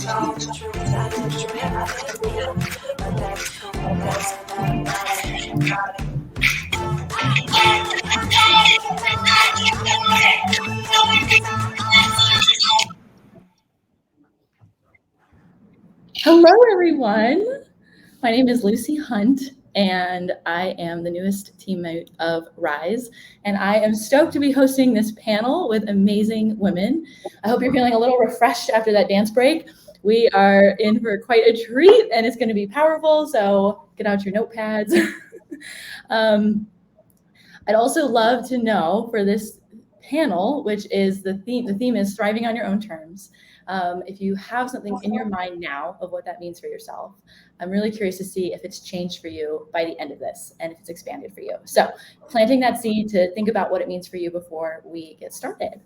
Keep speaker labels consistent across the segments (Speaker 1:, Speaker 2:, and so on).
Speaker 1: Hello, everyone. My name is Lucy Hunt, and I am the newest teammate of Rise. And I am stoked to be hosting this panel with amazing women. I hope you're feeling a little refreshed after that dance break. We are in for quite a treat, and it's going to be powerful. So get out your notepads. I'd also love to know for this panel, which is the theme is thriving on your own terms. If you have something in your mind now of what that means for yourself, I'm really curious to see if it's changed for you by the end of this and if it's expanded for you. So planting that seed to think about what it means for you before we get started.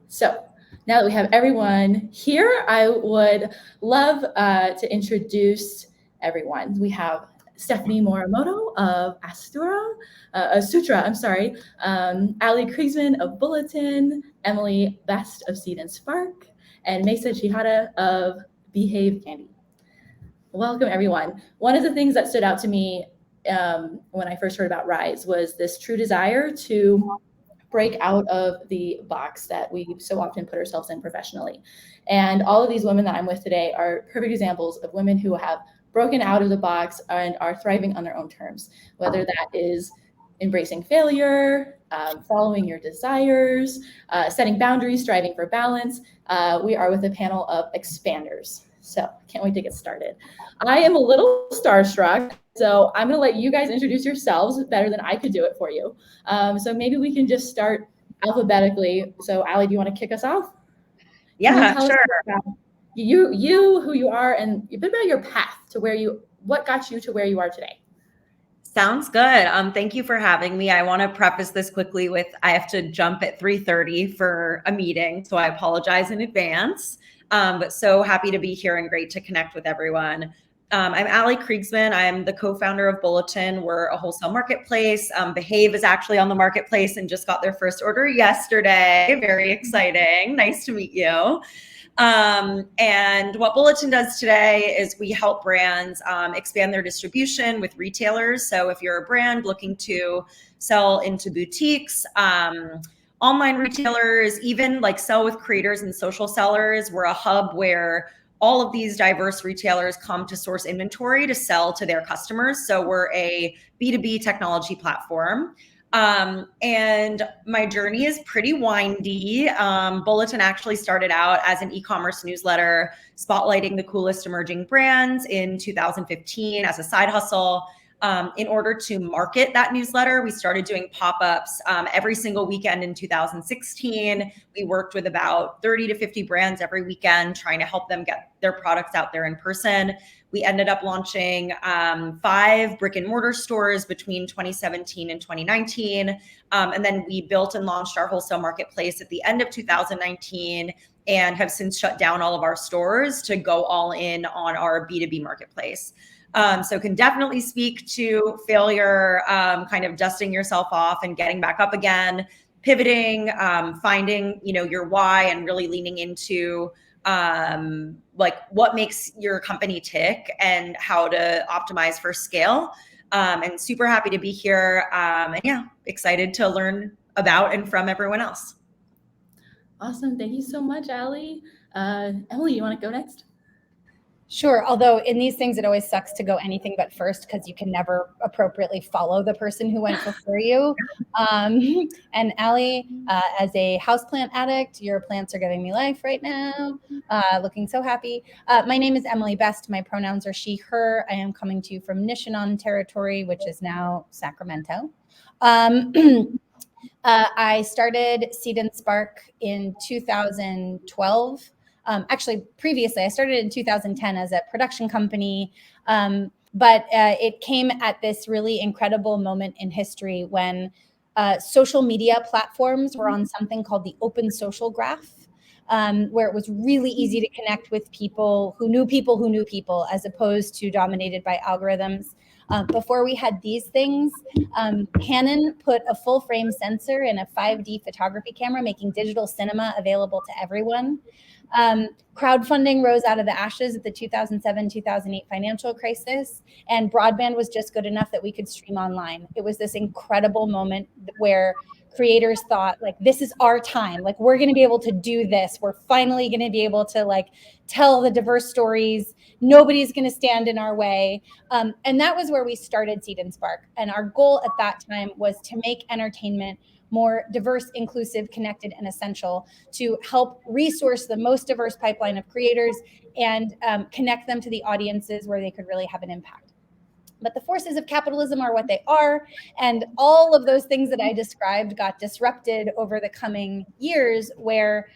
Speaker 1: So now that we have everyone here, I would love to introduce everyone. We have Stephanie Morimoto of Asutra, Ali Kriegsman of Bulletin, Emily Best of Seed and Spark, and Mayssa Chehata of Behave Candy. Welcome, everyone. One of the things that stood out to me when I first heard about Rise was this true desire to break out of the box that we so often put ourselves in professionally. And all of these women that I'm with today are perfect examples of women who have broken out of the box and are thriving on their own terms, whether that is embracing failure, following your desires, setting boundaries, striving for balance. We are with a panel of expanders. So can't wait to get started. I am a little starstruck, so I'm gonna let you guys introduce yourselves better than I could do it for you. So maybe we can just start alphabetically. So Ali, do you want to kick us off?
Speaker 2: Yeah, sure.
Speaker 1: You, who you are, and a bit about your path to what got you to where you are today.
Speaker 2: Sounds good. Thank you for having me. I want to preface this quickly with I have to jump at 3:30 for a meeting, so I apologize in advance. But so happy to be here and great to connect with everyone. I'm Ali Kriegsman. I'm the co-founder of Bulletin. We're a wholesale marketplace. Behave is actually on the marketplace and just got their first order yesterday. Very exciting. Nice to meet you. And what Bulletin does today is we help brands expand their distribution with retailers. So if you're a brand looking to sell into boutiques, online retailers, even like sell with creators and social sellers, we're a hub where all of these diverse retailers come to source inventory to sell to their customers. So we're a B2B technology platform. And my journey is pretty windy. Bulletin actually started out as an e-commerce newsletter spotlighting the coolest emerging brands in 2015 as a side hustle. In order to market that newsletter, we started doing pop-ups every single weekend in 2016. We worked with about 30 to 50 brands every weekend, trying to help them get their products out there in person. We ended up launching 5 brick and mortar stores between 2017 and 2019. And then we built and launched our wholesale marketplace at the end of 2019 and have since shut down all of our stores to go all in on our B2B marketplace. So can definitely speak to failure, kind of dusting yourself off and getting back up again, pivoting, finding, your why and really leaning into like what makes your company tick and how to optimize for scale. And super happy to be here. And yeah, excited to learn about and from everyone else.
Speaker 1: Awesome. Thank you so much, Ali. Emily, you want to go next?
Speaker 3: Sure. Although in these things, it always sucks to go anything but first because you can never appropriately follow the person who went before you. And Ali, as a houseplant addict, your plants are giving me life right now. Looking so happy. My name is Emily Best. My pronouns are she, her. I am coming to you from Nishinon territory, which is now Sacramento. I started Seed and Spark in 2012. Actually, previously, I started in 2010 as a production company, but it came at this really incredible moment in history when social media platforms were on something called the open social graph, where it was really easy to connect with people who knew people, as opposed to dominated by algorithms. Before we had these things, Canon put a full frame sensor in a 5D photography camera, making digital cinema available to everyone. Crowdfunding rose out of the ashes at the 2007-2008 financial crisis, and broadband was just good enough that we could stream online. It was this incredible moment where creators thought, like, this is our time. Like, we're going to be able to do this. We're finally going to be able to, like, tell the diverse stories. Nobody's going to stand in our way. And that was where we started Seed and Spark. And our goal at that time was to make entertainment more diverse, inclusive, connected, and essential, to help resource the most diverse pipeline of creators and connect them to the audiences where they could really have an impact. But the forces of capitalism are what they are. And all of those things that I described got disrupted over the coming years, where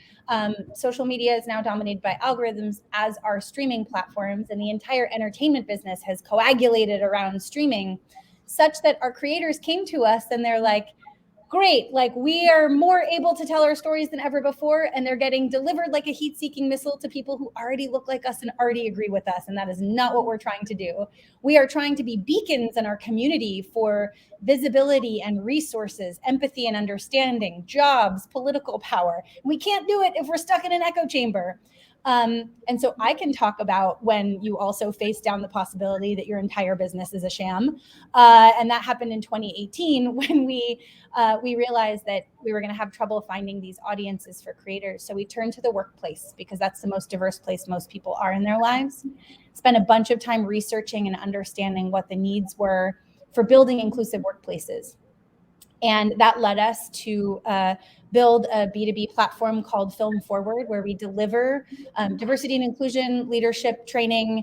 Speaker 3: social media is now dominated by algorithms, as are streaming platforms. And the entire entertainment business has coagulated around streaming, such that our creators came to us and they're like, great, like, we are more able to tell our stories than ever before, and they're getting delivered like a heat-seeking missile to people who already look like us and already agree with us, and that is not what we're trying to do. We are trying to be beacons in our community for visibility and resources, empathy and understanding, jobs, political power. We can't do it if we're stuck in an echo chamber. And so I can talk about when you also face down the possibility that your entire business is a sham. And that happened in 2018 when we realized that we were going to have trouble finding these audiences for creators. So we turned to the workplace, because that's the most diverse place most people are in their lives. Spent a bunch of time researching and understanding what the needs were for building inclusive workplaces. And that led us to build a B2B platform called Film Forward, where we deliver diversity and inclusion leadership training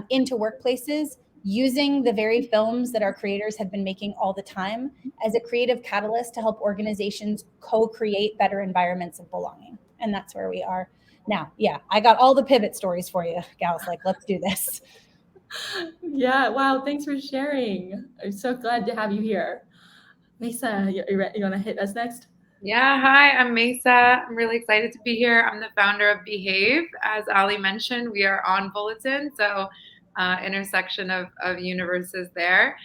Speaker 3: into workplaces, using the very films that our creators have been making all the time as a creative catalyst to help organizations co-create better environments of belonging. And that's where we are now. Yeah, I got all the pivot stories for you, gals. Like, let's do this.
Speaker 1: Yeah, wow, thanks for sharing. I'm so glad to have you here. Mayssa, you want to hit us next?
Speaker 4: Yeah, hi, I'm Mayssa. I'm really excited to be here. I'm the founder of Behave. As Ali mentioned, we are on Bulletin, so intersection of universes there.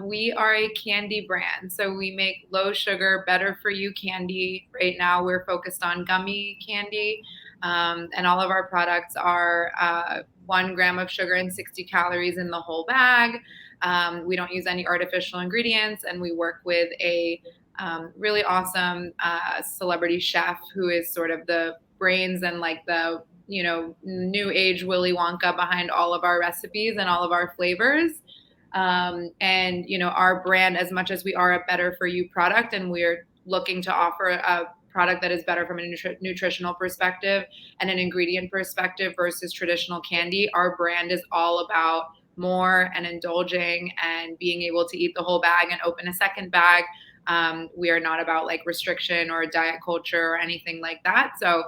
Speaker 4: We are a candy brand, so we make low sugar, better for you candy. Right now, we're focused on gummy candy, and all of our products are 1 gram of sugar and 60 calories in the whole bag. We don't use any artificial ingredients, and we work with a really awesome celebrity chef who is sort of the brains and like the, you know, new age Willy Wonka behind all of our recipes and all of our flavors. And, you know, our brand, as much as we are a better for you product, and we're looking to offer a product that is better from a nutritional perspective and an ingredient perspective versus traditional candy, our brand is all about more and indulging and being able to eat the whole bag and open a second bag. We are not about like restriction or diet culture or anything like that. So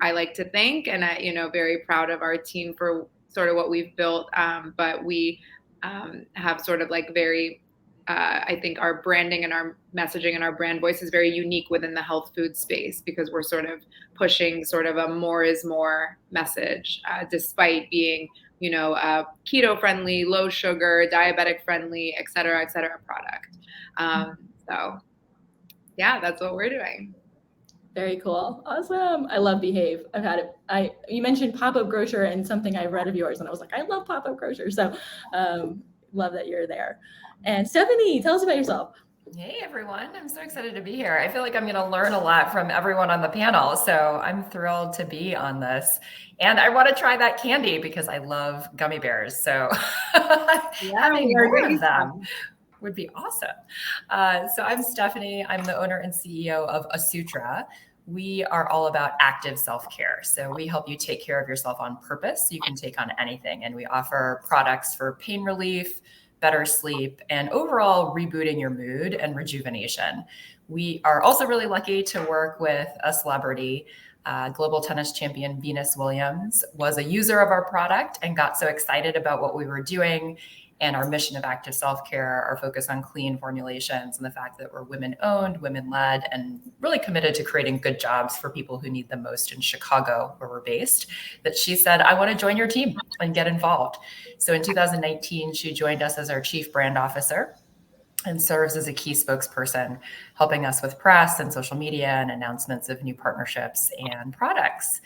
Speaker 4: I like to think, and you know, very proud of our team for sort of what we've built. But we have sort of like very, I think our branding and our messaging and our brand voice is very unique within the health food space, because we're sort of pushing sort of a more is more message, despite being, you know, keto friendly, low sugar, diabetic friendly, et cetera product. So yeah, that's what we're doing.
Speaker 1: Very cool. Awesome. I love Behave. I've had it. You mentioned pop-up grocer and something I read of yours, and I was like, I love pop-up grocer. So love that you're there. And Stephanie, tell us about yourself.
Speaker 5: Hey everyone, I'm so excited to be here. I feel like I'm going to learn a lot from everyone on the panel, so I'm thrilled to be on this. And I want to try that candy because I love gummy bears, so having more of them would be awesome. So I'm Stephanie. I'm the owner and CEO of Asutra. We are all about active self-care. So we help you take care of yourself on purpose. You can take on anything, and we offer products for pain relief, better sleep, and overall rebooting your mood and rejuvenation. We are also really lucky to work with a celebrity. Global tennis champion Venus Williams was a user of our product and got so excited about what we were doing and our mission of active self-care, our focus on clean formulations, and the fact that we're women-owned, women-led, and really committed to creating good jobs for people who need them most in Chicago, where we're based, that she said, I want to join your team and get involved. So in 2019, she joined us as our chief brand officer and serves as a key spokesperson, helping us with press and social media and announcements of new partnerships and products.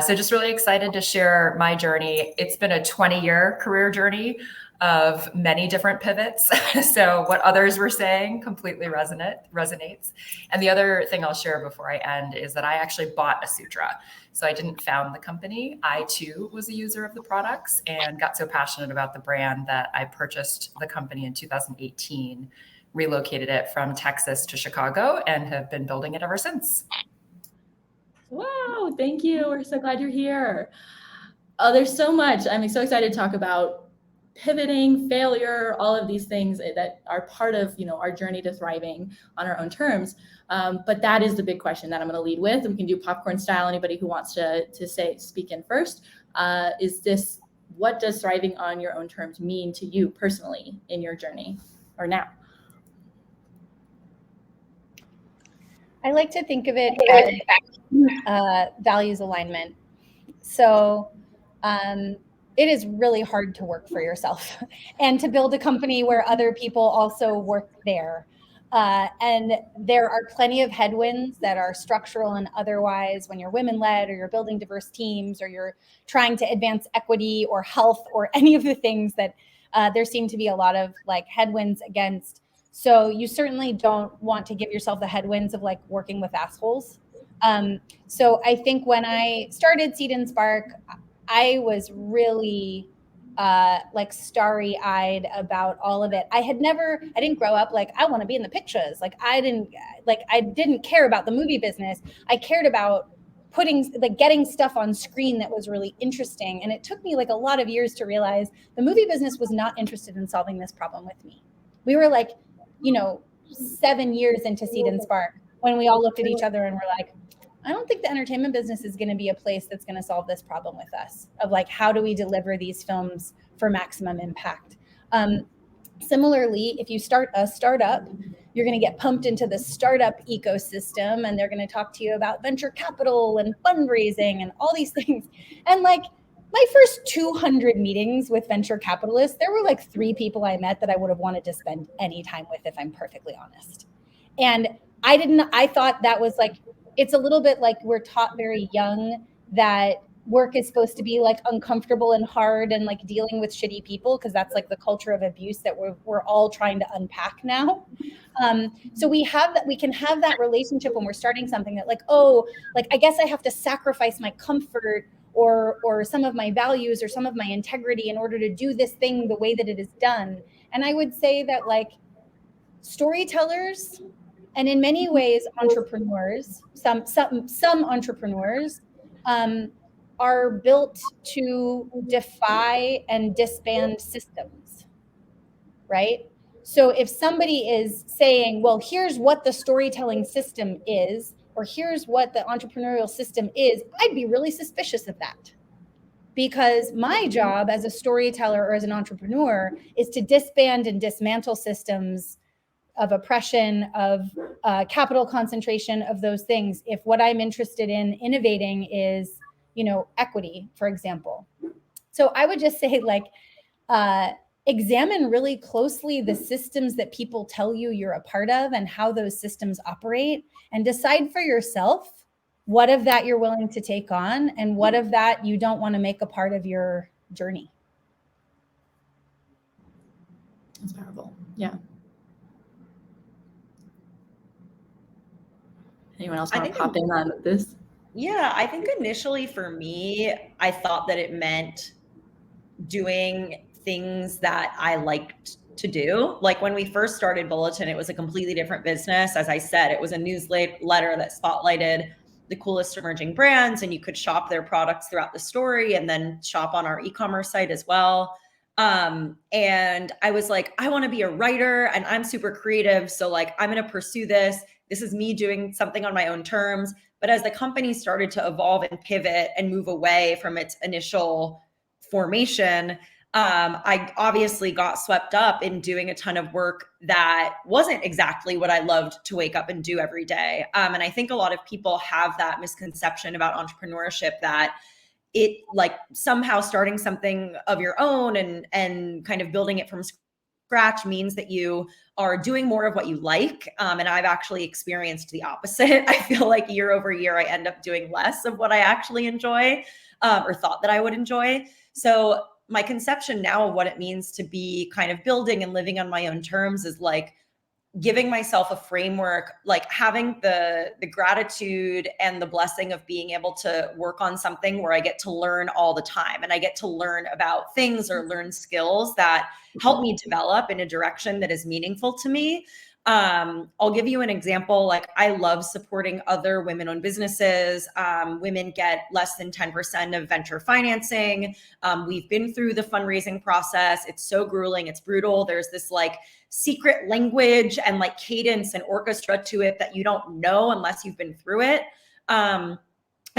Speaker 5: So just really excited to share my journey. It's been a 20-year career journey of many different pivots. So what others were saying completely resonates. And the other thing I'll share before I end is that I actually bought Asutra. So I didn't found the company. I too was a user of the products and got so passionate about the brand that I purchased the company in 2018, relocated it from Texas to Chicago, and have been building it ever since.
Speaker 1: Wow, thank you. We're so glad you're here. Oh, there's so much. I'm so excited to talk about pivoting, failure, all of these things that are part of, our journey to thriving on our own terms. But that is the big question that I'm going to lead with. We can do popcorn style. Anybody who wants to speak in first, what does thriving on your own terms mean to you personally in your journey or now?
Speaker 3: I like to think of it as values alignment. So it is really hard to work for yourself and to build a company where other people also work there. And there are plenty of headwinds that are structural and otherwise when you're women-led or you're building diverse teams or you're trying to advance equity or health or any of the things that there seem to be a lot of headwinds against. So you certainly don't want to give yourself the headwinds of working with assholes. So I think when I started Seed and Spark, I was really starry-eyed about all of it. I didn't grow up I want to be in the pictures. I didn't care about the movie business. I cared about getting stuff on screen that was really interesting. And it took me a lot of years to realize the movie business was not interested in solving this problem with me. We were 7 years into Seed and Spark when we all looked at each other and were like, I don't think the entertainment business is going to be a place that's going to solve this problem with us of how do we deliver these films for maximum impact. Similarly, if you start a startup, you're going to get pumped into the startup ecosystem and they're going to talk to you about venture capital and fundraising and all these things. And my first 200 meetings with venture capitalists, there were 3 people I met that I would have wanted to spend any time with, if I'm perfectly honest. And I thought that was it's a little bit we're taught very young that work is supposed to be uncomfortable and hard and dealing with shitty people, because that's the culture of abuse that we're all trying to unpack now. So we can have that relationship when we're starting something that I guess I have to sacrifice my comfort or some of my values or some of my integrity in order to do this thing the way that it is done. And I would say that storytellers, and in many ways, entrepreneurs, some entrepreneurs are built to defy and disband systems, right? So if somebody is saying, well, here's what the storytelling system is, or here's what the entrepreneurial system is, I'd be really suspicious of that. Because my job as a storyteller or as an entrepreneur is to disband and dismantle systems of oppression, of capital concentration, of those things. If what I'm interested in innovating is, equity, for example. So I would just say examine really closely the systems that people tell you you're a part of and how those systems operate, and decide for yourself what of that you're willing to take on and what of that you don't want to make a part of your journey.
Speaker 1: That's powerful. Yeah. Anyone else want to pop in on this?
Speaker 2: Yeah, I think initially for me, I thought that it meant doing things that I liked to do. When we first started Bulletin, it was a completely different business. As I said, it was a newsletter that spotlighted the coolest emerging brands, and you could shop their products throughout the story and then shop on our e-commerce site as well. And I was I want to be a writer and I'm super creative. So I'm going to pursue this. This is me doing something on my own terms. But as the company started to evolve and pivot and move away from its initial formation, I obviously got swept up in doing a ton of work that wasn't exactly what I loved to wake up and do every day. And I think a lot of people have that misconception about entrepreneurship, that it like somehow starting something of your own and kind of building it from scratch means that you are doing more of what you like. And I've actually experienced the opposite. I feel like year over year, I end up doing less of what I actually enjoy, or thought that I would enjoy. So my conception now of what it means to be kind of building and living on my own terms is like giving myself a framework, like having the gratitude and the blessing of being able to work on something where I get to learn all the time, and I get to learn about things or learn skills that help me develop in a direction that is meaningful to me. I'll give you an example. Like, I love supporting other women-owned businesses. Women get less than 10% of venture financing. We've been through the fundraising process. It's so grueling. It's brutal. There's this like secret language and like cadence and orchestra to it that you don't know unless you've been through it. And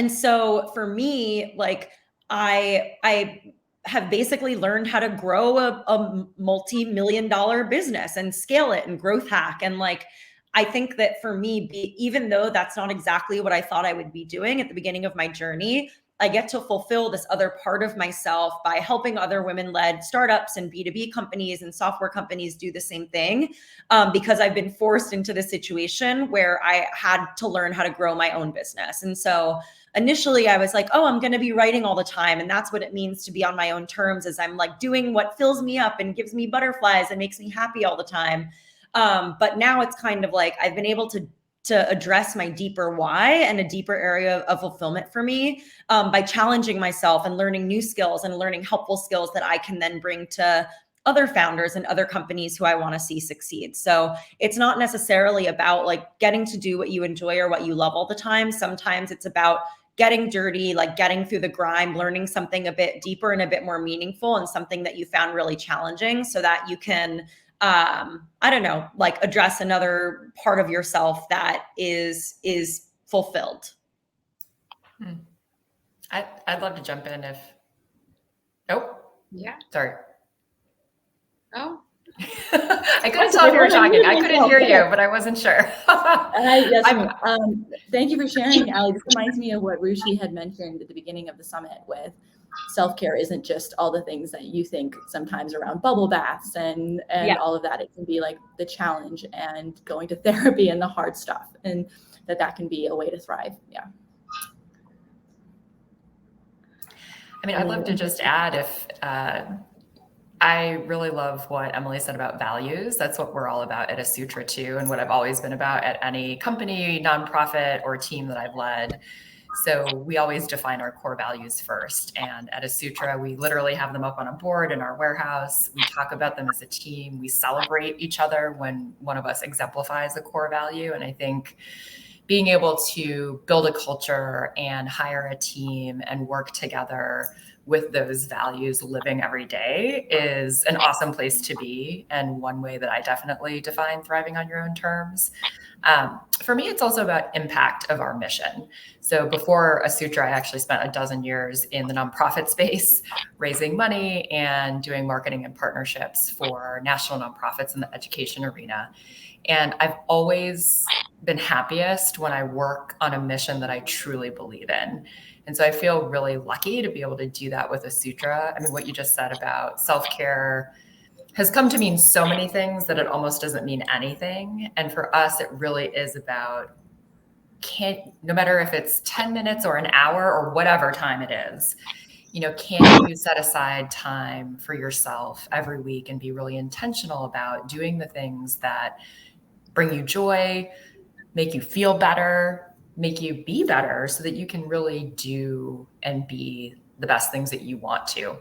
Speaker 2: so for me, like I have basically learned how to grow a multi-million dollar business and scale it and growth hack. And like, I think that for me, even though that's not exactly what I thought I would be doing at the beginning of my journey, I get to fulfill this other part of myself by helping other women-led startups and B2B companies and software companies do the same thing, because I've been forced into this situation where I had to learn how to grow my own business. And so initially I was like, oh, I'm going to be writing all the time. And that's what it means to be on my own terms, is I'm like doing what fills me up and gives me butterflies and makes me happy all the time. But now it's kind of like I've been able to address my deeper why and a deeper area of fulfillment for me, by challenging myself and learning new skills and learning helpful skills that I can then bring to other founders and other companies who I want to see succeed. So it's not necessarily about like getting to do what you enjoy or what you love all the time. Sometimes it's about getting dirty, like getting through the grind, learning something a bit deeper and a bit more meaningful, and something that you found really challenging, so that you can I don't know, like address another part of yourself that is fulfilled.
Speaker 5: I'd love to jump in if, oh,
Speaker 4: Yeah.
Speaker 5: sorry.
Speaker 4: Oh,
Speaker 5: I couldn't tell if you were talking. I couldn't hear you, but I wasn't sure.
Speaker 1: Thank you for sharing, Ali. This reminds me of what Rushi had mentioned at the beginning of the summit, with self-care isn't just all the things that you think sometimes around bubble baths and all of that. It can be like the challenge and going to therapy and the hard stuff, and that can be a way to thrive. Yeah.
Speaker 5: I mean, I'd love to just add, if I really love what Emily said about values. That's what we're all about at Asutra too, and what I've always been about at any company, nonprofit, or team that I've led. So we always define our core values first. And at Asutra, we literally have them up on a board in our warehouse. We talk about them as a team. We celebrate each other when one of us exemplifies a core value. And I think being able to build a culture and hire a team and work together with those values living every day is an awesome place to be, and one way that I definitely define thriving on your own terms. For me, it's also about impact of our mission. So before Asutra, I actually spent 12 years in the nonprofit space, raising money and doing marketing and partnerships for national nonprofits in the education arena. And I've always been happiest when I work on a mission that I truly believe in. And so I feel really lucky to be able to do that with Asutra. I mean, what you just said about self-care has come to mean so many things that it almost doesn't mean anything. And for us, it really is about, no matter if it's 10 minutes or an hour or whatever time it is, can you set aside time for yourself every week and be really intentional about doing the things that bring you joy, make you feel better, make you be better, so that you can really do and be the best things that you want to,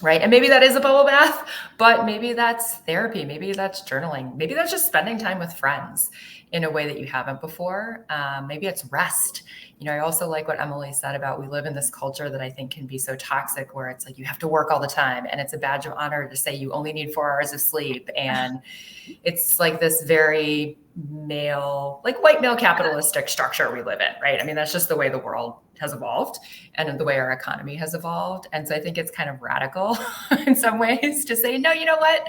Speaker 5: right? And maybe that is a bubble bath, but maybe that's therapy. Maybe that's journaling. Maybe that's just spending time with friends in a way that you haven't before. Maybe it's rest. I also like what Emily said about we live in this culture that I think can be so toxic, where it's like you have to work all the time and it's a badge of honor to say you only need 4 hours of sleep. And it's like this very male, like white male capitalistic structure we live in, right? I mean, that's just the way the world has evolved and the way our economy has evolved. And so I think it's kind of radical in some ways to say, no, you know what?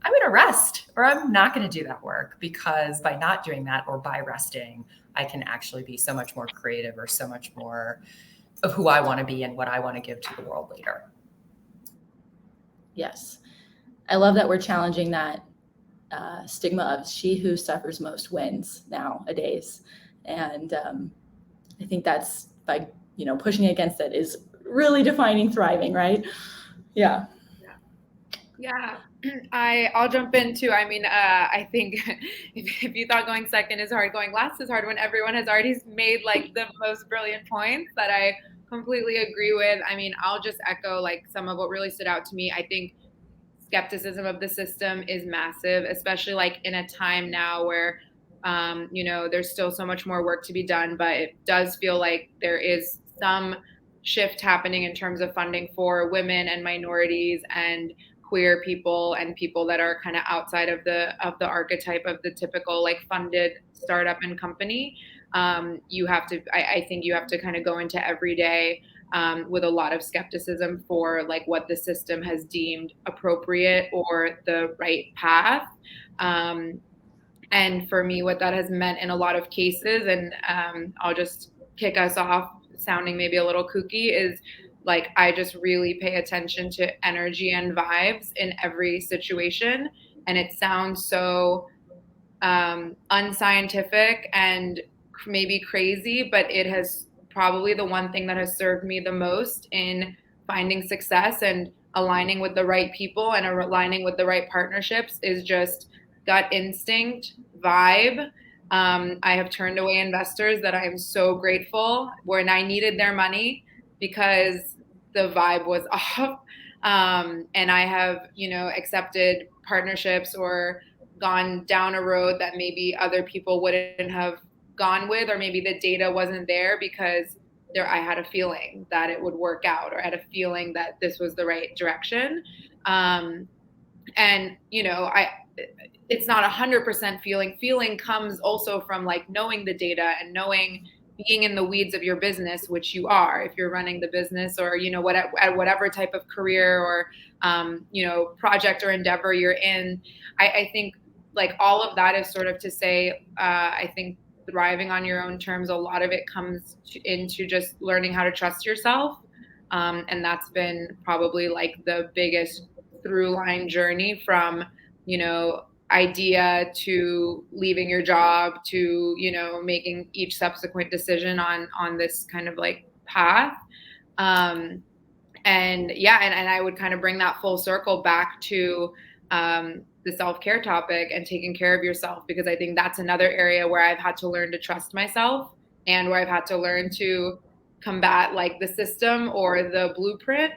Speaker 5: I'm going to rest, or I'm not going to do that work, because by not doing that or by resting, I can actually be so much more creative, or so much more of who I want to be and what I want to give to the world later.
Speaker 1: Yes. I love that we're challenging that stigma of she who suffers most wins nowadays. And I think that's by, pushing against it is really defining thriving, right? Yeah.
Speaker 4: Yeah, I'll jump in too. I mean, I think if you thought going second is hard, going last is hard when everyone has already made like the most brilliant points that I completely agree with. I mean, I'll just echo like some of what really stood out to me. I think skepticism of the system is massive, especially like in a time now where, there's still so much more work to be done, but it does feel like there is some shift happening in terms of funding for women and minorities and queer people and people that are kind of outside of the archetype of the typical like funded startup and company. I think you have to kind of go into every day with a lot of skepticism for like what the system has deemed appropriate or the right path. And for me, what that has meant in a lot of cases, and I'll just kick us off sounding maybe a little kooky, is like I just really pay attention to energy and vibes in every situation. And it sounds so unscientific and maybe crazy, but it has probably the one thing that has served me the most in finding success and aligning with the right people and aligning with the right partnerships is just gut instinct, vibe. I have turned away investors that I am so grateful when I needed their money because the vibe was off. And I have, accepted partnerships or gone down a road that maybe other people wouldn't have gone with, or maybe the data wasn't there because I had a feeling that it would work out, or I had a feeling that this was the right direction. And it's not 100% feeling. Feeling comes also from like knowing the data and knowing, being in the weeds of your business, which you are if you're running the business, or whatever type of career or project or endeavor you're in. I think like all of that is sort of to say, I think thriving on your own terms, a lot of it comes into just learning how to trust yourself, and that's been probably like the biggest through line journey from idea to leaving your job to making each subsequent decision on this kind of like path. And I would kind of bring that full circle back to the self-care topic and taking care of yourself, because I think that's another area where I've had to learn to trust myself and where I've had to learn to combat like the system or the blueprint.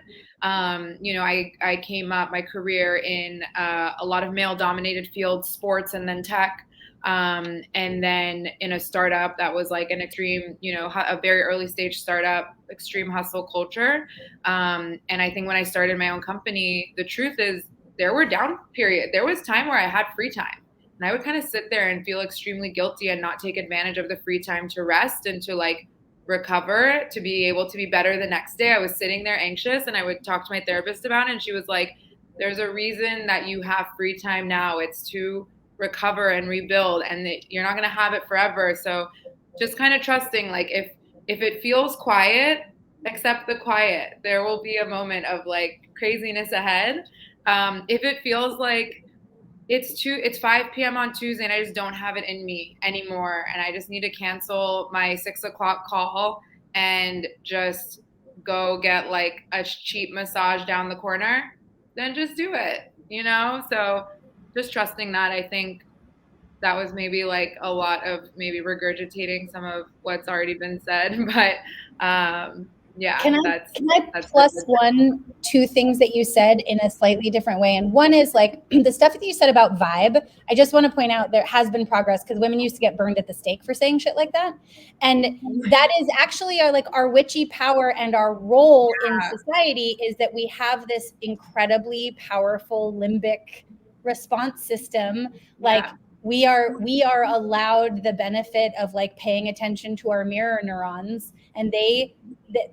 Speaker 4: I came up my career in a lot of male dominated fields, sports and then tech. And then in a startup that was like an extreme, a very early stage startup, extreme hustle culture. And I think when I started my own company, the truth is there were down periods. There was time where I had free time. And I would kind of sit there and feel extremely guilty and not take advantage of the free time to rest and to like recover, to be able to be better the next day. I was sitting there anxious, and I would talk to my therapist about it. And she was like, there's a reason that you have free time now. It's to recover and rebuild, and you're not going to have it forever. So just kind of trusting, like if it feels quiet, accept the quiet. There will be a moment of like craziness ahead. If it feels like it's 5 p.m. on Tuesday and I just don't have it in me anymore, and I just need to cancel my 6 o'clock call and just go get like a cheap massage down the corner, then just do it, So just trusting that. I think that was maybe like a lot of maybe regurgitating some of what's already been said, but Yeah.
Speaker 3: Can I plus one, two things that you said in a slightly different way? And one is like the stuff that you said about vibe. I just want to point out there has been progress because women used to get burned at the stake for saying shit like that. And that is actually our witchy power, and our role in society is that we have this incredibly powerful limbic response system. Like we are allowed the benefit of like paying attention to our mirror neurons, and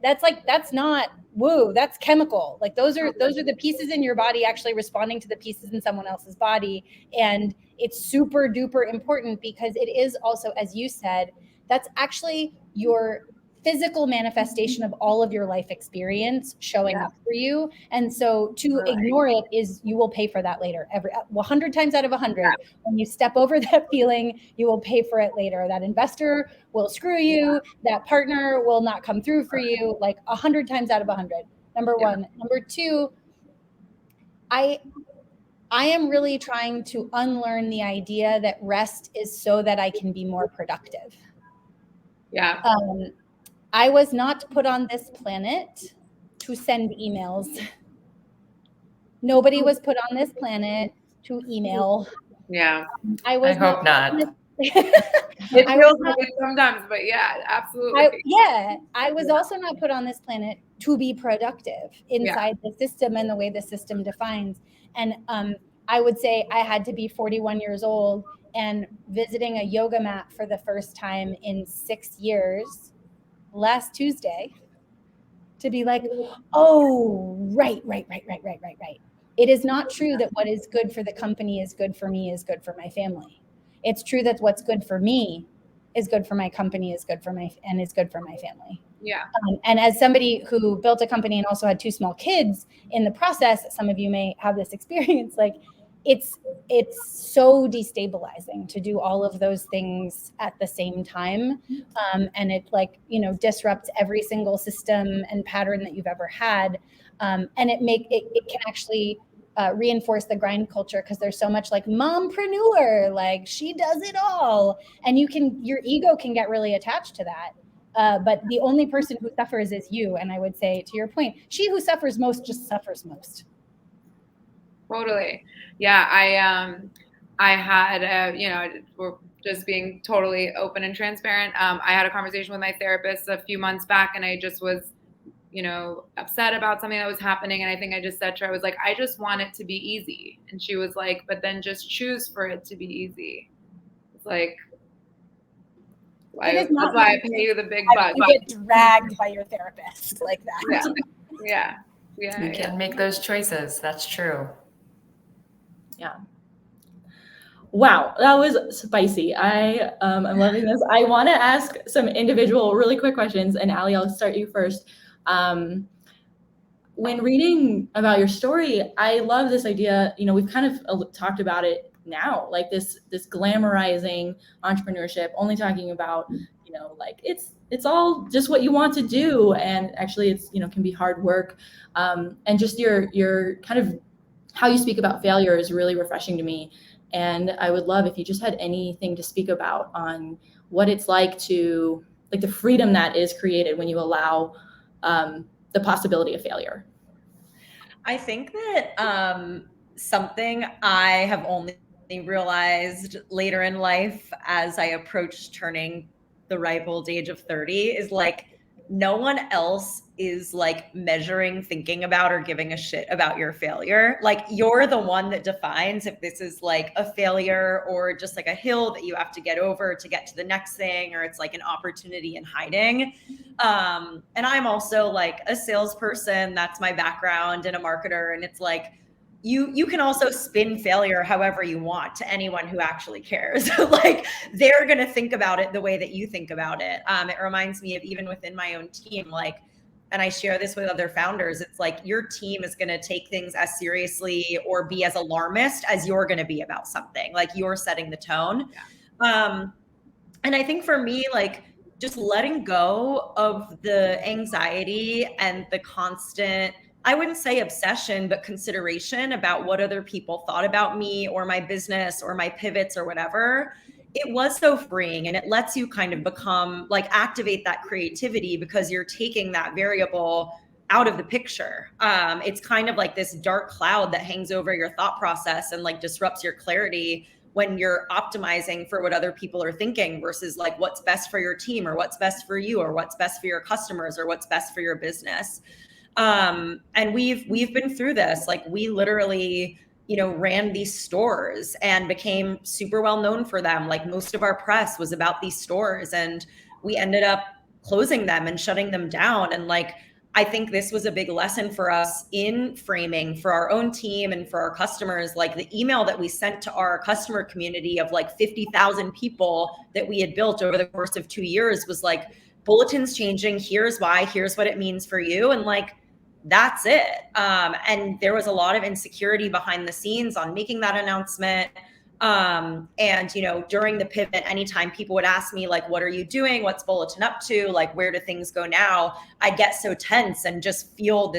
Speaker 3: that's not woo, that's chemical. Like those are the pieces in your body actually responding to the pieces in someone else's body. And it's super duper important because it is also, as you said, that's actually your physical manifestation of all of your life experience showing up for you. And so to ignore it is, you will pay for that later. 100 times out of 100, when you step over that feeling, you will pay for it later. That investor will screw you. That partner will not come through for you, like 100 times out of 100. Number one. Number two, I am really trying to unlearn the idea that rest is so that I can be more productive.
Speaker 4: Yeah.
Speaker 3: I was not put on this planet to send emails. Nobody was put on this planet to email.
Speaker 4: Yeah.
Speaker 5: I hope not.
Speaker 4: It feels like it sometimes, but yeah, absolutely.
Speaker 3: I was also not put on this planet to be productive inside the system and the way the system defines. And I would say I had to be 41 years old and visiting a yoga mat for the first time in 6 years last Tuesday to be like, oh, right. It is not true that what is good for the company is good for me, is good for my family. It's true that what's good for me is good for my company, is good for my family.
Speaker 4: Yeah.
Speaker 3: And as somebody who built a company and also had 2 small kids in the process, some of you may have this experience, like it's so destabilizing to do all of those things at the same time. And it disrupts every single system and pattern that you've ever had. And it can actually reinforce the grind culture because there's so much like mompreneur, like she does it all. And your ego can get really attached to that. But the only person who suffers is you. And I would say, to your point, she who suffers most just suffers most.
Speaker 4: Totally. Yeah. I had, we're just being totally open and transparent. I had a conversation with my therapist a few months back, and I just was, upset about something that was happening. And I think I just said to her, I was like, I just want it to be easy. And she was like, but then just choose for it to be easy. It's like, that's why I pay you the big bucks.
Speaker 3: You get dragged by your therapist like that.
Speaker 4: Yeah.
Speaker 5: You can make those choices. That's true.
Speaker 1: Yeah. Wow, that was spicy. I'm loving this. I want to ask some individual, really quick questions, and Ali, I'll start you first. When reading about your story, I love this idea. We've kind of talked about it now, like this glamorizing entrepreneurship, only talking about, like it's all just what you want to do, and actually it's can be hard work, and just your kind of how you speak about failure is really refreshing to me. And I would love if you just had anything to speak about on what it's like to, like, the freedom that is created when you allow the possibility of failure.
Speaker 2: I think that something I have only realized later in life as I approach turning the ripe old age of 30 is like, no one else is like measuring, thinking about, or giving a shit about your failure. Like, you're the one that defines if this is like a failure or just like a hill that you have to get over to get to the next thing, or it's like an opportunity in hiding. And I'm also like a salesperson. That's my background, and a marketer. And it's like, you can also spin failure however you want to anyone who actually cares. Like, they're going to think about it the way that you think about it. It reminds me of even within my own team, like, and I share this with other founders, it's like your team is going to take things as seriously or be as alarmist as you're going to be about something. Like, you're setting the tone. And I think for me, like, just letting go of the anxiety and the constant, I wouldn't say obsession, but consideration about what other people thought about me or my business or my pivots or whatever, it was so freeing, and it lets you kind of become like activate that creativity because you're taking that variable out of the picture. It's kind of like this dark cloud that hangs over your thought process and like disrupts your clarity when you're optimizing for what other people are thinking versus like what's best for your team or what's best for you or what's best for your customers or what's best for your business. And we've been through this. Like we literally, ran these stores and became super well known for them. Like most of our press was about these stores, and we ended up closing them and shutting them down. And like, I think this was a big lesson for us in framing for our own team and for our customers. Like the email that we sent to our customer community of like 50,000 people that we had built over the course of 2 years was like, Bulletin's changing. Here's why. Here's what it means for you. And like, that's it. And there was a lot of insecurity behind the scenes on making that announcement. And, during the pivot, anytime people would ask me, like, what are you doing? What's Bulletin up to? Like, where do things go now? I get so tense and just feel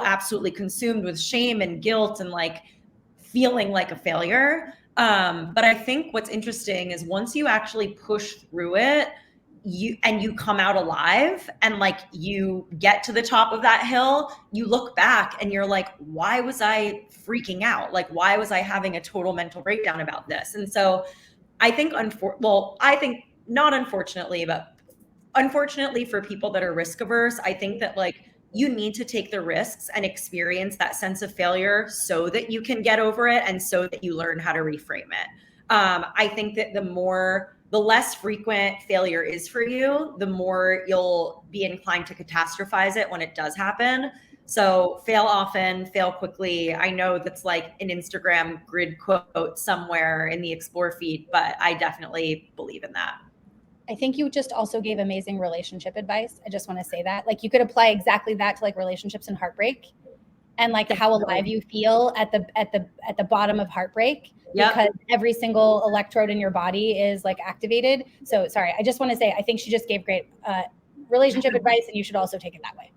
Speaker 2: absolutely consumed with shame and guilt and like feeling like a failure. But I think what's interesting is once you actually push through it, you come out alive and like you get to the top of that hill, you look back and you're like, why was I freaking out? Like, why was I having a total mental breakdown about this? And so I think, not unfortunately, but unfortunately for people that are risk averse, I think that like you need to take the risks and experience that sense of failure so that you can get over it and so that you learn how to reframe it. I think that the less frequent failure is for you, the more you'll be inclined to catastrophize it when it does happen. So fail often, fail quickly. I know that's like an Instagram grid quote somewhere in the Explore feed, but I definitely believe in that.
Speaker 3: I think you just also gave amazing relationship advice. I just want to say that. Like you could apply exactly that to like relationships and heartbreak and like how alive you feel at the bottom of heartbreak. Yep. Because every single electrode in your body is like activated. So sorry, I just want to say, I think she just gave great relationship advice and you should also take it that way.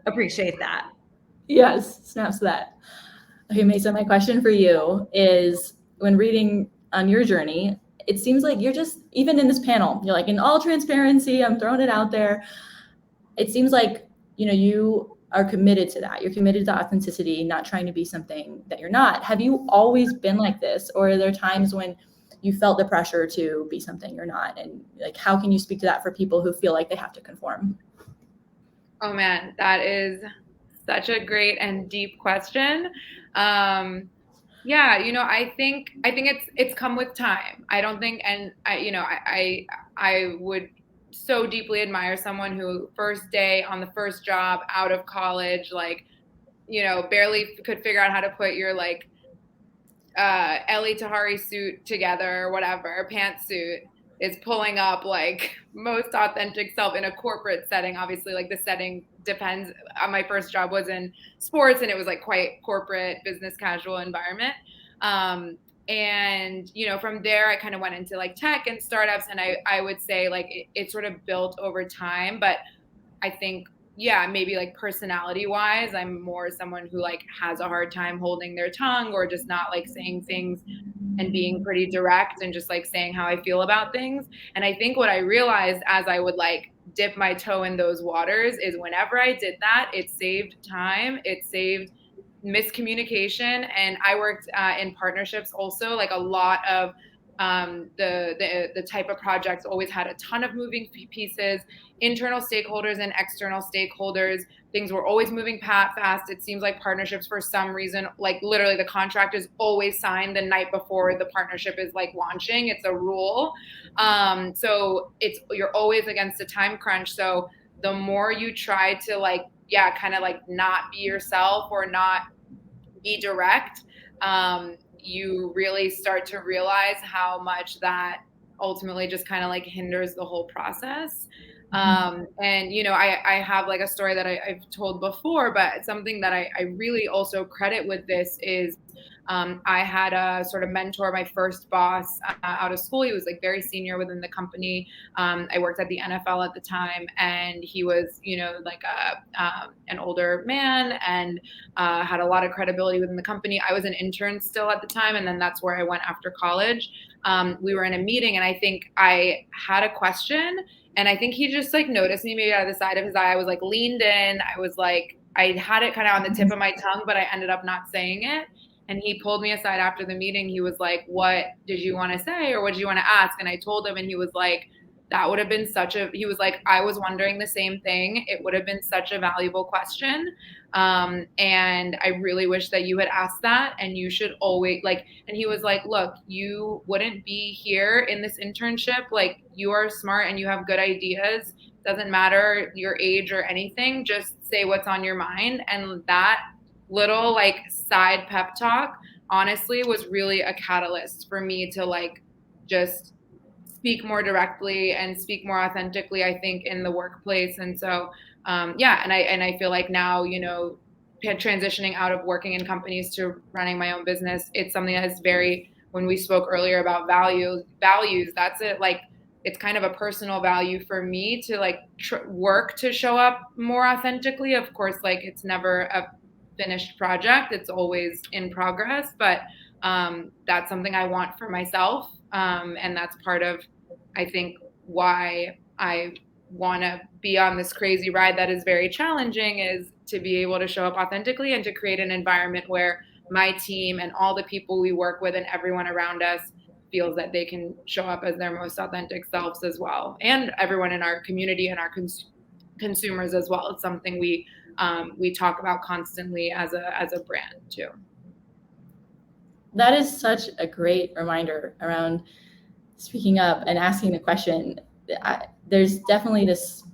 Speaker 2: Appreciate that.
Speaker 1: Yes, snaps to that. Okay, Mayssa, my question for you is when reading on your journey, it seems like you're just, even in this panel, you're like, in all transparency, I'm throwing it out there. It seems like, you are committed to that. You're committed to authenticity, not trying to be something that you're not. Have you always been like this? Or are there times when you felt the pressure to be something you're not? And like, how can you speak to that for people who feel like they have to conform?
Speaker 4: Oh man, that is such a great and deep question. Yeah, I think it's come with time. I don't think, and I would so deeply admire someone who first day on the first job out of college, like, barely could figure out how to put your like Ellie Tahari suit together or whatever, pantsuit, is pulling up like most authentic self in a corporate setting. Obviously, like the setting depends. My first job was in sports and it was like quite corporate, business casual environment. And, from there, I kind of went into like tech and startups. And I would say like it sort of built over time. But I think, yeah, maybe like personality wise, I'm more someone who like has a hard time holding their tongue or just not like saying things and being pretty direct and just like saying how I feel about things. And I think what I realized as I would like dip my toe in those waters is whenever I did that, it saved time, it saved miscommunication. And I worked in partnerships also. Like a lot of the type of projects always had a ton of moving pieces, internal stakeholders and external stakeholders. Things were always moving fast. It seems like partnerships, for some reason, like literally the contract is always signed the night before the partnership is like launching. It's a rule. So you're always against a time crunch. So the more you try to like, yeah, kind of like not be yourself or not be direct, you really start to realize how much that ultimately just kind of like hinders the whole process. And, I have like a story that I've told before, but something that I really also credit with this is I had a sort of mentor, my first boss out of school. He was like very senior within the company. I worked at the NFL at the time, and he was, like an older man and had a lot of credibility within the company. I was an intern still at the time, and then that's where I went after college. We were in a meeting, and I think I had a question, and I think he just like noticed me maybe out of the side of his eye. I was like leaned in. I had it kind of on the tip of my tongue, but I ended up not saying it. And he pulled me aside after the meeting. He was like, "What did you want to say, or what did you want to ask?" And I told him, and he was like, "That would have been he was like, I was wondering the same thing. It would have been such a valuable question. And I really wish that you had asked that, and you should always and he was like, look, you wouldn't be here in this internship. Like, you are smart and you have good ideas. Doesn't matter your age or anything. Just say what's on your mind." And that little like side pep talk honestly was really a catalyst for me to just speak more directly and speak more authentically, I think, in the workplace. And so and I feel like now, transitioning out of working in companies to running my own business, it's something that is very, when we spoke earlier about values, that's it. Like, it's kind of a personal value for me to work to show up more authentically. Of course, it's never a finished project. It's always in progress, but that's something I want for myself. And that's part of, I think, why I want to be on this crazy ride that is very challenging, is to be able to show up authentically and to create an environment where my team and all the people we work with and everyone around us feels that they can show up as their most authentic selves as well. And everyone in our community and our consumers as well. It's something we talk about constantly as a brand too.
Speaker 1: That is such a great reminder around speaking up and asking the question. There's definitely this,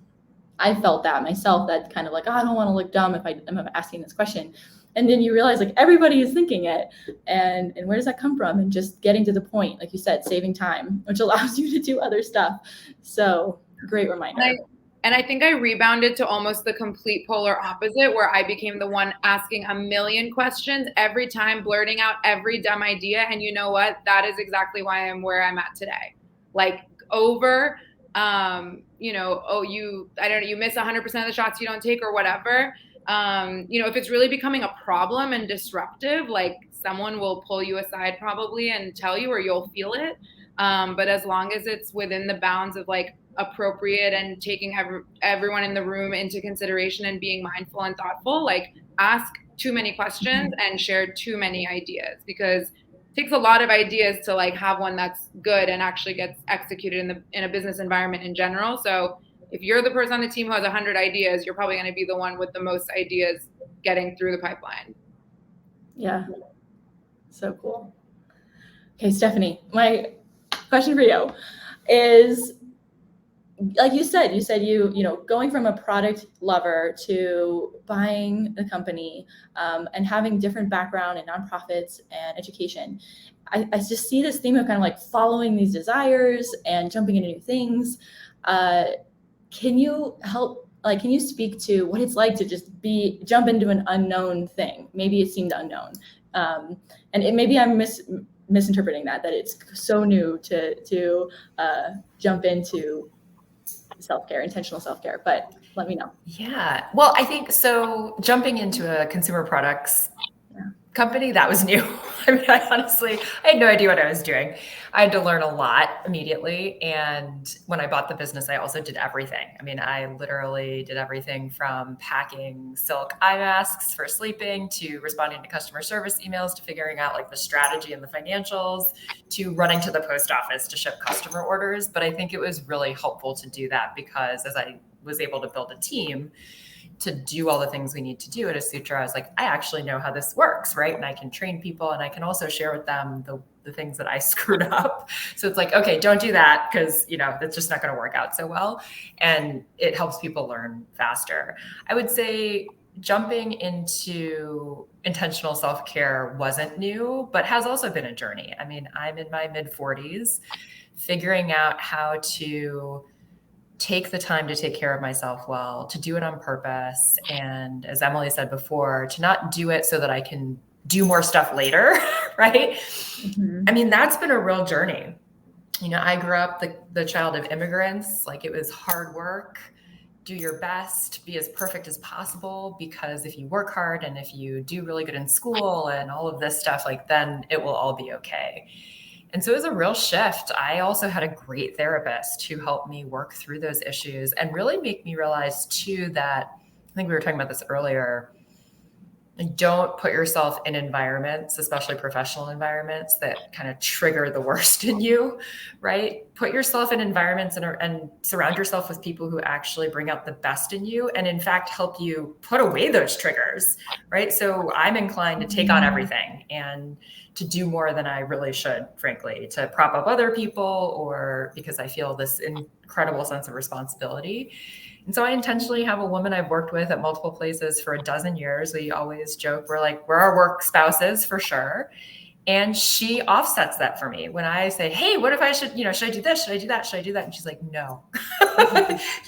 Speaker 1: I felt that myself, that kind of like, oh, I don't want to look dumb if I'm asking this question. And then you realize everybody is thinking it, and where does that come from? And just getting to the point, like you said, saving time, which allows you to do other stuff. So great reminder.
Speaker 4: And I think I rebounded to almost the complete polar opposite, where I became the one asking a million questions every time, blurting out every dumb idea. And you know what? That is exactly why I'm where I'm at today. You miss 100% of the shots you don't take or whatever. If it's really becoming a problem and disruptive, someone will pull you aside probably and tell you, or you'll feel it. But as long as it's within the bounds of appropriate and taking everyone in the room into consideration and being mindful and thoughtful, ask too many questions and share too many ideas, because it takes a lot of ideas to have one that's good and actually gets executed in a business environment in general. So if you're the person on the team who has 100 ideas, you're probably going to be the one with the most ideas getting through the pipeline.
Speaker 1: Yeah. So cool. Okay, Stephanie, my question for you is, like you said, going from a product lover to buying the company, and having different background in nonprofits and education. I just see this theme of kind of following these desires and jumping into new things. Can you speak to what it's like to just jump into an unknown thing? Maybe it seemed unknown. Maybe I'm misinterpreting that it's so new to jump into self-care, intentional self-care, but let me know.
Speaker 5: Yeah. Well, I think so. Jumping into a consumer products company, that was new. I mean, I had no idea what I was doing. I had to learn a lot immediately. And when I bought the business, I also did everything. I mean, I literally did everything from packing silk eye masks for sleeping, to responding to customer service emails, to figuring out the strategy and the financials, to running to the post office to ship customer orders. But I think it was really helpful to do that, because as I was able to build a team to do all the things we need to do at Asutra, I was like, I actually know how this works, right? And I can train people, and I can also share with them the things that I screwed up. So it's okay, don't do that, because that's just not going to work out so well. And it helps people learn faster. I would say jumping into intentional self-care wasn't new, but has also been a journey. I mean, I'm in my mid-40s, figuring out how to take the time to take care of myself well, to do it on purpose. And as Emily said before, to not do it so that I can do more stuff later, right?
Speaker 1: Mm-hmm.
Speaker 5: I mean, that's been a real journey. You know, I grew up the child of immigrants. Like, it was hard work, do your best, be as perfect as possible, because if you work hard and if you do really good in school and all of this stuff, like, then it will all be okay. And so it was a real shift. I also had a great therapist who helped me work through those issues and really make me realize too that, I think we were talking about this earlier, don't put yourself in environments, especially professional environments, that kind of trigger the worst in you, right? Put yourself in environments and surround yourself with people who actually bring out the best in you and, in fact, help you put away those triggers, right? So I'm inclined to take on everything and to do more than I really should, frankly, to prop up other people, or because I feel this incredible sense of responsibility. And so I intentionally have a woman I've worked with at multiple places for 12 years. We always joke, we're our work spouses for sure. And she offsets that for me when I say, hey, what if I should I do this? Should I do that? Should I do that? And she's like, no.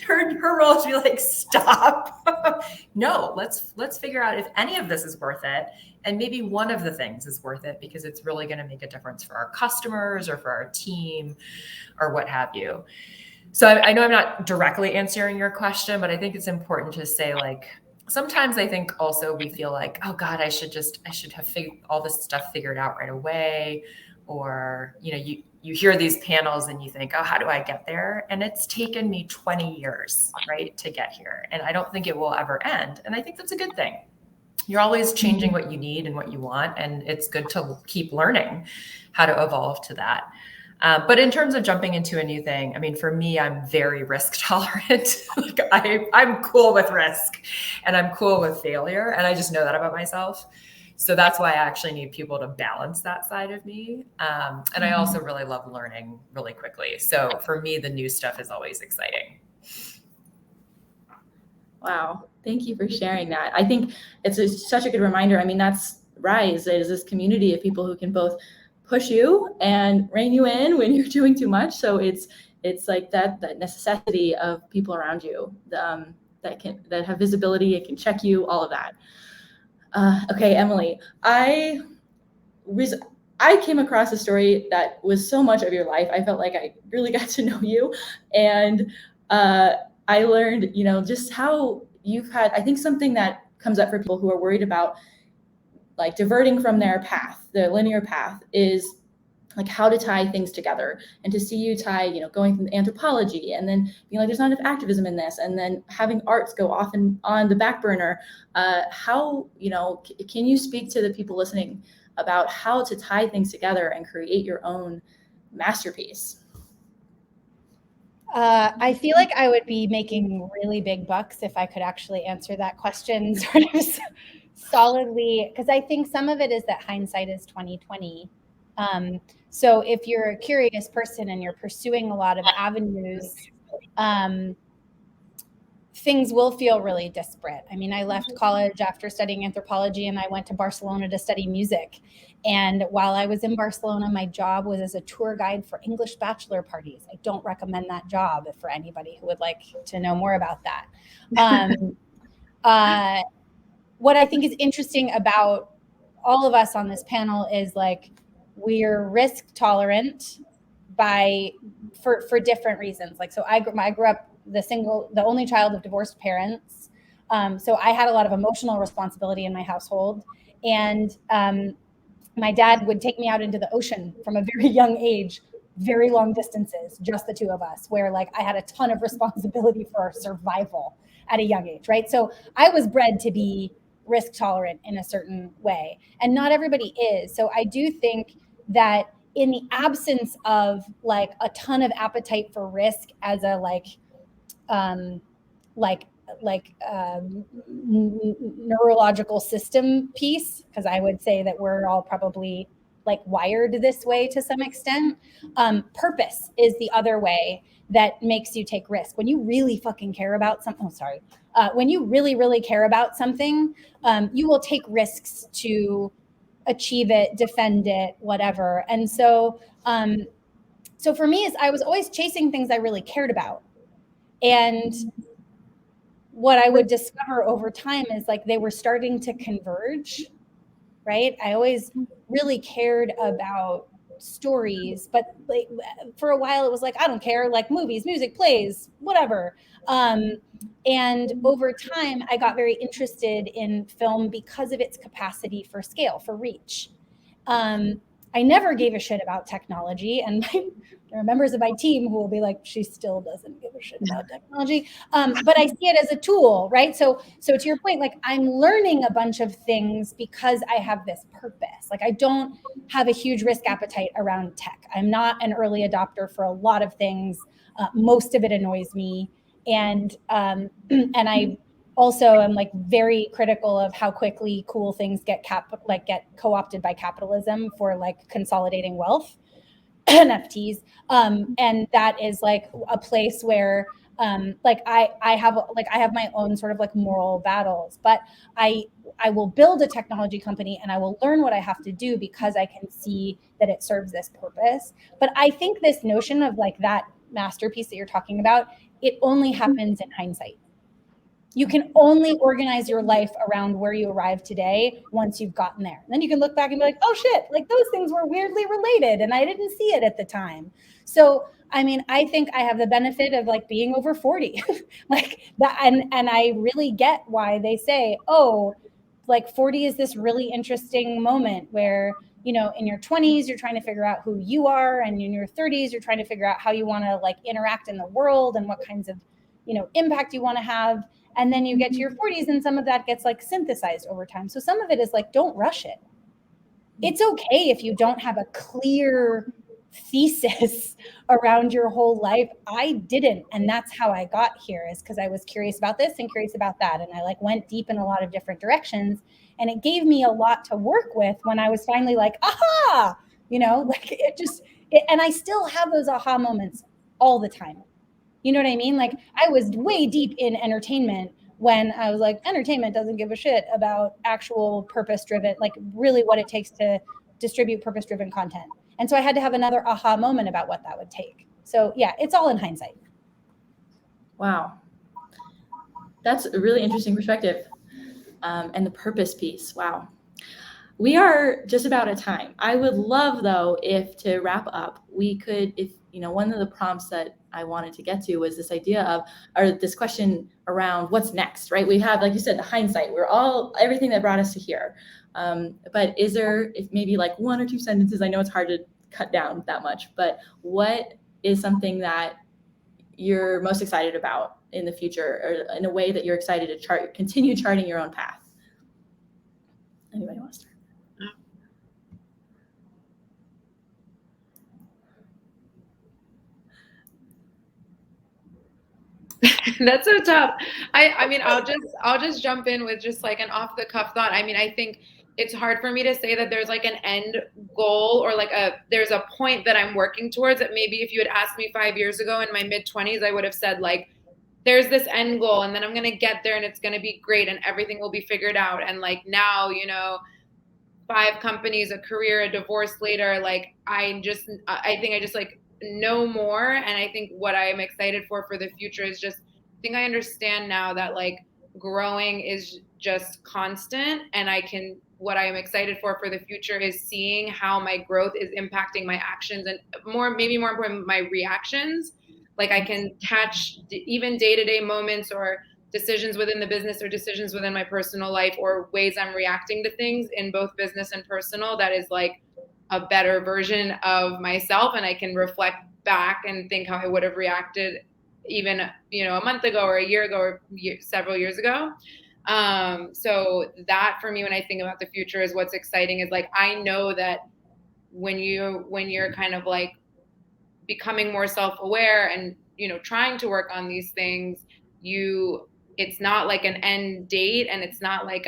Speaker 5: her role is to be like, stop. No, let's figure out if any of this is worth it. And maybe one of the things is worth it because it's really going to make a difference for our customers or for our team or what have you. So I know I'm not directly answering your question, but I think it's important to say, like, sometimes I think also we feel like, oh God, I should have all this stuff figured out right away. Or, you hear these panels and you think, oh, how do I get there? And it's taken me 20 years, right, to get here. And I don't think it will ever end. And I think that's a good thing. You're always changing what you need and what you want. And it's good to keep learning how to evolve to that. But in terms of jumping into a new thing, I mean, for me, I'm very risk tolerant. Like, I'm cool with risk and I'm cool with failure. And I just know that about myself. So that's why I actually need people to balance that side of me. And I also really love learning really quickly. So for me, the new stuff is always exciting.
Speaker 1: Wow. Thank you for sharing that. I think it's such a good reminder. I mean, that's Rise. It is this community of people who can both push you and rein you in when you're doing too much. So it's like that necessity of people around you that have visibility, it can check you, all of that. Okay, Emily, I came across a story that was so much of your life. I felt like I really got to know you, and I learned, just how you've had, I think something that comes up for people who are worried about like diverting from their path, the linear path, is like how to tie things together, and to see you tie, going from anthropology and then being like, there's not enough activism in this, and then having arts go off and on the back burner. How, can you speak to the people listening about how to tie things together and create your own masterpiece?
Speaker 3: I feel like I would be making really big bucks if I could actually answer that question sort of solidly, because I think some of it is that hindsight is 20/20. So if you're a curious person and you're pursuing a lot of avenues, things will feel really disparate. I mean, I left college after studying anthropology and I went to Barcelona to study music. And while I was in Barcelona, my job was as a tour guide for English bachelor parties. I don't recommend that job for anybody who would like to know more about that. What I think is interesting about all of us on this panel is like, we're risk tolerant for different reasons. Like, so I grew up the only child of divorced parents. So I had a lot of emotional responsibility in my household. And my dad would take me out into the ocean from a very young age, very long distances, just the two of us, where like I had a ton of responsibility for our survival at a young age, right? So I was bred to be risk tolerant in a certain way, and not everybody is. So I do think that in the absence of like a ton of appetite for risk as a neurological system piece, because I would say that we're all probably like wired this way to some extent. Purpose is the other way that makes you take risk. When you really fucking care about something, when you really, really care about something, you will take risks to achieve it, defend it, whatever. And so, so for me, I was always chasing things I really cared about. And what I would discover over time is like they were starting to converge. right? I always really cared about stories, but like for a while it was like, I don't care, like movies, music, plays, whatever. And over time, I got very interested in film because of its capacity for scale, for reach. I never gave a shit about technology, and there are members of my team who will be like, she still doesn't give a shit about technology. But I see it as a tool, right? So to your point, like I'm learning a bunch of things because I have this purpose. Like I don't have a huge risk appetite around tech. I'm not an early adopter for a lot of things. Most of it annoys me. And I also am like very critical of how quickly cool things get co-opted by capitalism for like consolidating wealth. NFTs. And that is like a place where like I have my own sort of like moral battles, but I will build a technology company and I will learn what I have to do because I can see that it serves this purpose. But I think this notion of like that masterpiece that you're talking about, it only happens in hindsight. You can only organize your life around where you arrive today once you've gotten there. And then you can look back and be like, oh shit, like those things were weirdly related and I didn't see it at the time. So, I mean, I think I have the benefit of like being over 40. Like that, and I really get why they say, oh, like 40 is this really interesting moment where, you know, in your 20s you're trying to figure out who you are, and in your 30s you're trying to figure out how you want to like interact in the world and what kinds of, you know, impact you want to have. And then you get to your 40s and some of that gets like synthesized over time. So some of it is like, don't rush it. It's okay if you don't have a clear thesis around your whole life. I didn't. And that's how I got here, is because I was curious about this and curious about that. And I like went deep in a lot of different directions. And it gave me a lot to work with when I was finally like, aha, you know, like and I still have those aha moments all the time. You know what I mean? Like I was way deep in entertainment when I was like, entertainment doesn't give a shit about actual purpose-driven, like really what it takes to distribute purpose-driven content. And so I had to have another aha moment about what that would take. So yeah, it's all in hindsight.
Speaker 1: Wow. That's a really interesting perspective. And the purpose piece. Wow. We are just about at time. I would love, though, if to wrap up, we could, if, you know, one of the prompts that I wanted to get to was this idea of, or this question around what's next, right? We have, like you said, the hindsight. We're all, everything that brought us to here. But is there, if maybe like one or two sentences, I know it's hard to cut down that much, but what is something that you're most excited about in the future, or in a way that you're excited to continue charting your own path? Anybody wants to start?
Speaker 4: That's so tough. I mean, I'll just jump in with just like an off the cuff thought. I mean, I think it's hard for me to say that there's like an end goal or like there's a point that I'm working towards, that maybe if you had asked me 5 years ago in my mid-20s, I would have said like, there's this end goal and then I'm going to get there and it's going to be great and everything will be figured out. And like now, you know, 5 companies, a career, a divorce later, like I think I just like know more. And I think what I am excited for the future is just, I think I understand now that like growing is just constant, and what I am excited for the future is seeing how my growth is impacting my actions, and maybe more important, my reactions. Like I can catch even day-to-day moments or decisions within the business or decisions within my personal life or ways I'm reacting to things in both business and personal that is like a better version of myself, and I can reflect back and think how I would have reacted even, you know, a month ago or a year ago or several years ago. So that for me, when I think about the future, is what's exciting, is like I know that when you're kind of like becoming more self-aware and, you know, trying to work on these things, it's not like an end date, and it's not like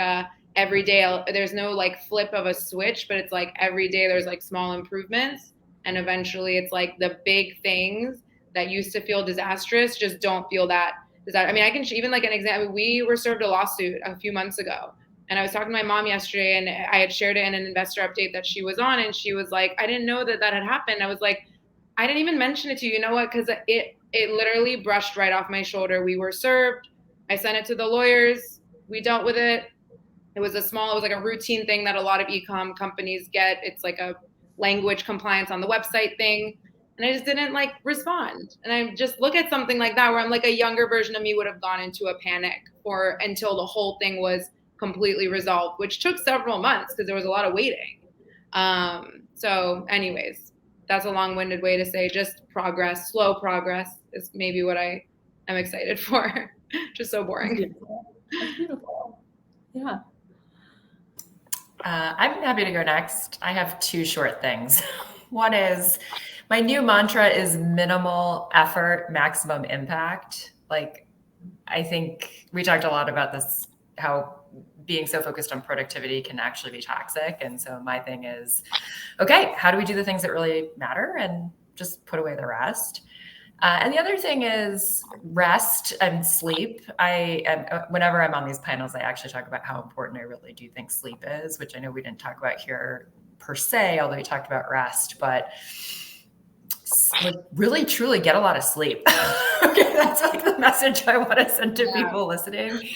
Speaker 4: every day there's no like flip of a switch, but it's like every day there's like small improvements, and eventually it's like the big things that used to feel disastrous just don't feel that. I mean, I can even like an example. We were served a lawsuit a few months ago, and I was talking to my mom yesterday, and I had shared it in an investor update that she was on, and she was like, I didn't know that had happened. I was like, I didn't even mention it to you. You know what? Because it literally brushed right off my shoulder. We were served. I sent it to the lawyers. We dealt with it. It was like a routine thing that a lot of e-com companies get. It's like a language compliance on the website thing. And I just didn't like respond. And I just look at something like that where I'm like, a younger version of me would have gone into a panic until the whole thing was completely resolved, which took several months because there was a lot of waiting. So anyways, that's a long-winded way to say just progress, slow progress is maybe what I am excited for. Just so boring.
Speaker 1: That's beautiful. That's beautiful. Yeah.
Speaker 5: I'm happy to go next. I have two short things. One is my new mantra is minimal effort, maximum impact. Like, I think we talked a lot about this, how being so focused on productivity can actually be toxic. And so my thing is, okay, how do we do the things that really matter and just put away the rest? And the other thing is rest and sleep. Whenever I'm on these panels, I actually talk about how important I really do think sleep is, which I know we didn't talk about here per se, although we talked about rest, but like really truly get a lot of sleep. Okay, that's like the message I want to send to people listening.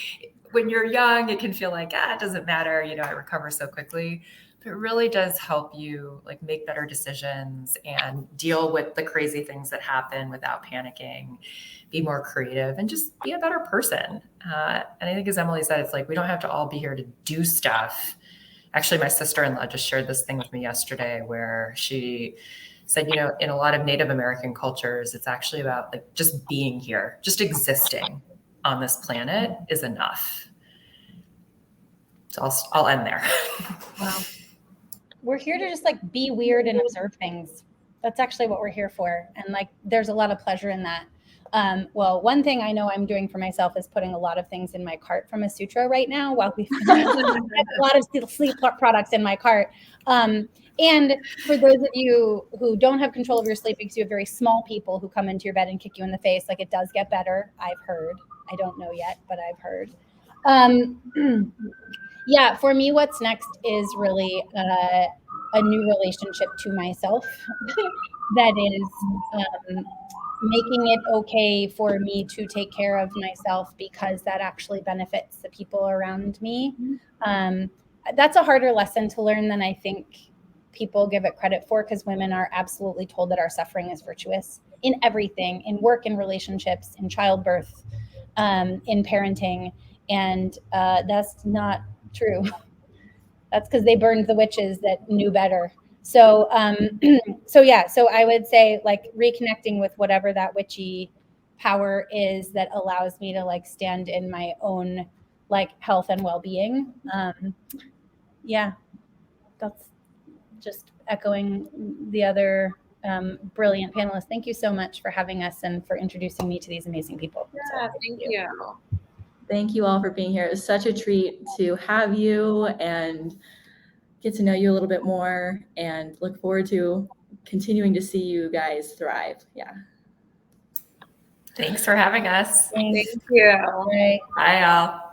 Speaker 5: When you're young, it can feel like, it doesn't matter, I recover so quickly. But it really does help you like make better decisions and deal with the crazy things that happen without panicking, be more creative, and just be a better person. And I think, as Emily said, it's like we don't have to all be here to do stuff. Actually, my sister-in-law just shared this thing with me yesterday where she said, in a lot of Native American cultures, it's actually about like just being here, just existing on this planet is enough. So I'll end there.
Speaker 3: Wow. We're here to just like be weird and observe things. That's actually what we're here for. And like, there's a lot of pleasure in that. Well, one thing I know I'm doing for myself is putting a lot of things in my cart from Asutra right now while we have a lot of sleep products in my cart. And for those of you who don't have control of your sleep because you have very small people who come into your bed and kick you in the face, like it does get better. I've heard. I don't know yet, but I've heard. Yeah, for me, what's next is really a new relationship to myself that is making it okay for me to take care of myself because that actually benefits the people around me. That's a harder lesson to learn than I think people give it credit for, because women are absolutely told that our suffering is virtuous in everything, in work, in relationships, in childbirth, in parenting. And that's not true. That's because they burned the witches that knew better. So, so I would say like reconnecting with whatever that witchy power is that allows me to like stand in my own like health and well-being. Yeah, that's just echoing the other brilliant panelists. Thank you so much for having us and for introducing me to these amazing people.
Speaker 4: Yeah, thank you.
Speaker 1: Thank you all for being here. It was such a treat to have you and get to know you a little bit more, and look forward to continuing to see you guys thrive. Yeah.
Speaker 5: Thanks for having us.
Speaker 3: Thanks.
Speaker 4: Thank you.
Speaker 3: Bye.
Speaker 5: Bye, all.